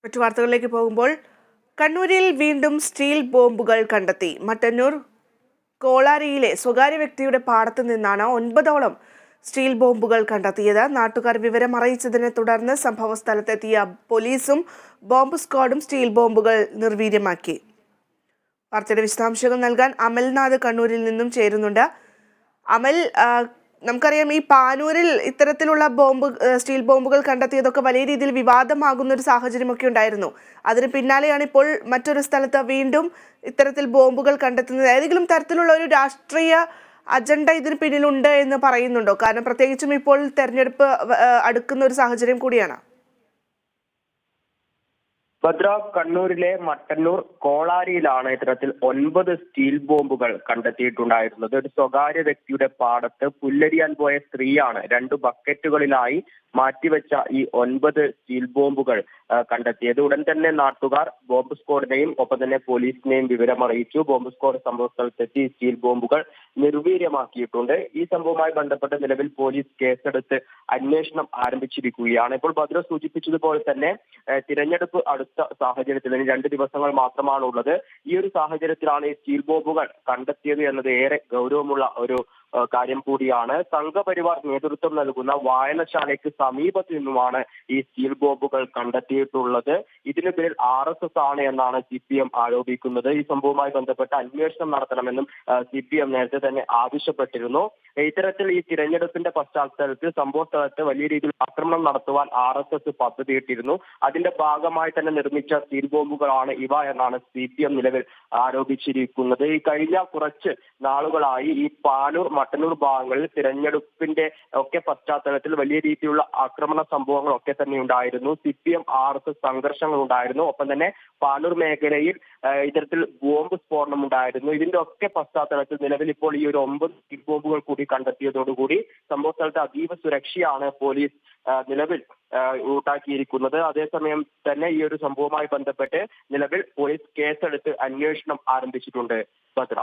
മറ്റു വാർത്തകളിലേക്ക് പോകുമ്പോൾ കണ്ണൂരിൽ വീണ്ടും സ്റ്റീൽ ബോംബുകൾ കണ്ടെത്തി. മട്ടന്നൂർ കോളാരിയിലെ സ്വകാര്യ വ്യക്തിയുടെ പാടത്തു നിന്നാണ് 9ഓളം സ്റ്റീൽ ബോംബുകൾ കണ്ടെത്തിയത്. നാട്ടുകാർ വിവരം അറിയിച്ചതിനെ തുടർന്ന് സംഭവ സ്ഥലത്തെത്തിയ പോലീസും ബോംബ് സ്ക്വാഡും സ്റ്റീൽ ബോംബുകൾ നിർവീര്യമാക്കി. വാർത്തയുടെ വിശദാംശങ്ങൾ നൽകാൻ അമൽനാഥ് കണ്ണൂരിൽ നിന്നും ചേരുന്നുണ്ട്. അമൽ, നമുക്കറിയാം ഈ പാനൂരിൽ ഇത്തരത്തിലുള്ള സ്റ്റീൽ ബോംബുകൾ കണ്ടെത്തിയതൊക്കെ വലിയ രീതിയിൽ വിവാദമാകുന്ന ഒരു സാഹചര്യമൊക്കെ ഉണ്ടായിരുന്നു. അതിന് പിന്നാലെയാണ് ഇപ്പോൾ മറ്റൊരു സ്ഥലത്ത് വീണ്ടും ഇത്തരത്തിൽ ബോംബുകൾ കണ്ടെത്തുന്നത്. ഏതെങ്കിലും തരത്തിലുള്ള ഒരു രാഷ്ട്രീയ അജണ്ട ഇതിന് പിന്നിലുണ്ട് എന്ന് പറയുന്നുണ്ടോ? കാരണം പ്രത്യേകിച്ചും ഇപ്പോൾ തെരഞ്ഞെടുപ്പ് അടുക്കുന്ന ഒരു സാഹചര്യം കൂടിയാണ്. ഭദ്ര, കണ്ണൂരിലെ മട്ടന്നൂർ കോളാരിയിലാണ് ഇത്തരത്തിൽ 9 സ്റ്റീൽ ബോംബുകൾ കണ്ടെത്തിയിട്ടുണ്ടായിരുന്നത്. ഒരു സ്വകാര്യ വ്യക്തിയുടെ പാടത്ത് പുല്ലരിയാൻ പോയ സ്ത്രീയാണ് 2 ബക്കറ്റുകളിലായി മാറ്റിവെച്ച ഈ 9 സ്റ്റീൽ ബോംബുകൾ കണ്ടെത്തിയത്. ഉടൻ തന്നെ നാട്ടുകാർ ബോംബ് സ്ക്വാഡിനെയും ഒപ്പം തന്നെ പോലീസിനെയും വിവരം അറിയിച്ചു. ബോംബ് സ്ക്വാഡ് സംഭവ സ്ഥലത്തെത്തി സ്റ്റീൽ ബോംബുകൾ നിർവീര്യമാക്കിയിട്ടുണ്ട്. ഈ സംഭവവുമായി ബന്ധപ്പെട്ട് നിലവിൽ പോലീസ് കേസെടുത്ത് അന്വേഷണം ആരംഭിച്ചിരിക്കുകയാണ്. ഇപ്പോൾ ഭദ്ര സൂചിപ്പിച്ചതുപോലെ തന്നെ തിരഞ്ഞെടുപ്പ് അടുത്ത സാഹചര്യത്തിൽ 2 ദിവസങ്ങൾ മാത്രമാണ് ഉള്ളത്. ഈ ഒരു സാഹചര്യത്തിലാണ് ഈ സ്റ്റീൽ ബോംബുകൾ കണ്ടെത്തിയത് എന്നത് ഏറെ ഗൗരവമുള്ള ഒരു കാര്യം കൂടിയാണ്. സംഘപരിവാർ നേതൃത്വം നൽകുന്ന വായനശാലയ്ക്ക് സമീപത്ത് നിന്നുമാണ് ഈ സ്റ്റീൽ ബോംബുകൾ കണ്ടെത്തിയിട്ടുള്ളത്. ഇതിന് പേരിൽ RSS ആണ് എന്നാണ് CPM ആരോപിക്കുന്നത്. ഈ സംഭവവുമായി ബന്ധപ്പെട്ട് അന്വേഷണം നടത്തണമെന്നും CPM നേരത്തെ തന്നെ ആവശ്യപ്പെട്ടിരുന്നു. ഇത്തരത്തിൽ ഈ തിരഞ്ഞെടുപ്പിന്റെ പശ്ചാത്തലത്തിൽ സംഭവ സ്ഥലത്ത് വലിയ രീതിയിൽ ആക്രമണം നടത്തുവാൻ RSS പദ്ധതിയിട്ടിരുന്നു. അതിന്റെ ഭാഗമായി തന്നെ നിർമ്മിച്ച സ്റ്റീൽ ബോംബുകളാണ് ഇവ എന്നാണ് CPM നിലവിൽ ആരോപിച്ചിരിക്കുന്നത്. ഈ കഴിഞ്ഞ കുറച്ച് നാളുകളായി ഈ പാനൂർ മട്ടന്നൂർ ഭാഗങ്ങളിൽ തിരഞ്ഞെടുപ്പിന്റെ ഒക്കെ പശ്ചാത്തലത്തിൽ വലിയ രീതിയിലുള്ള ആക്രമണ സംഭവങ്ങളൊക്കെ തന്നെ ഉണ്ടായിരുന്നു. CPM RSS സംഘർഷങ്ങൾ ഉണ്ടായിരുന്നു. ഒപ്പം തന്നെ പാനൂർ മേഖലയിൽ ഇത്തരത്തിൽ ബോംബ് സ്ഫോടനം ഉണ്ടായിരുന്നു. ഇതിന്റെ ഒക്കെ പശ്ചാത്തലത്തിൽ നിലവിൽ ഇപ്പോൾ ഈ ഒരു 9 സ്റ്റീൽ ബോംബുകൾ കൂടി കണ്ടെത്തിയതോടുകൂടി സംഭവ സ്ഥലത്ത് അതീവ സുരക്ഷയാണ് പോലീസ് നിലവിൽ ഉണ്ടാക്കിയിരിക്കുന്നത്. അതേസമയം തന്നെ ഈ ഒരു സംഭവവുമായി ബന്ധപ്പെട്ട് നിലവിൽ പോലീസ് കേസെടുത്ത് അന്വേഷണം ആരംഭിച്ചിട്ടുണ്ട്. ഭദ്ര.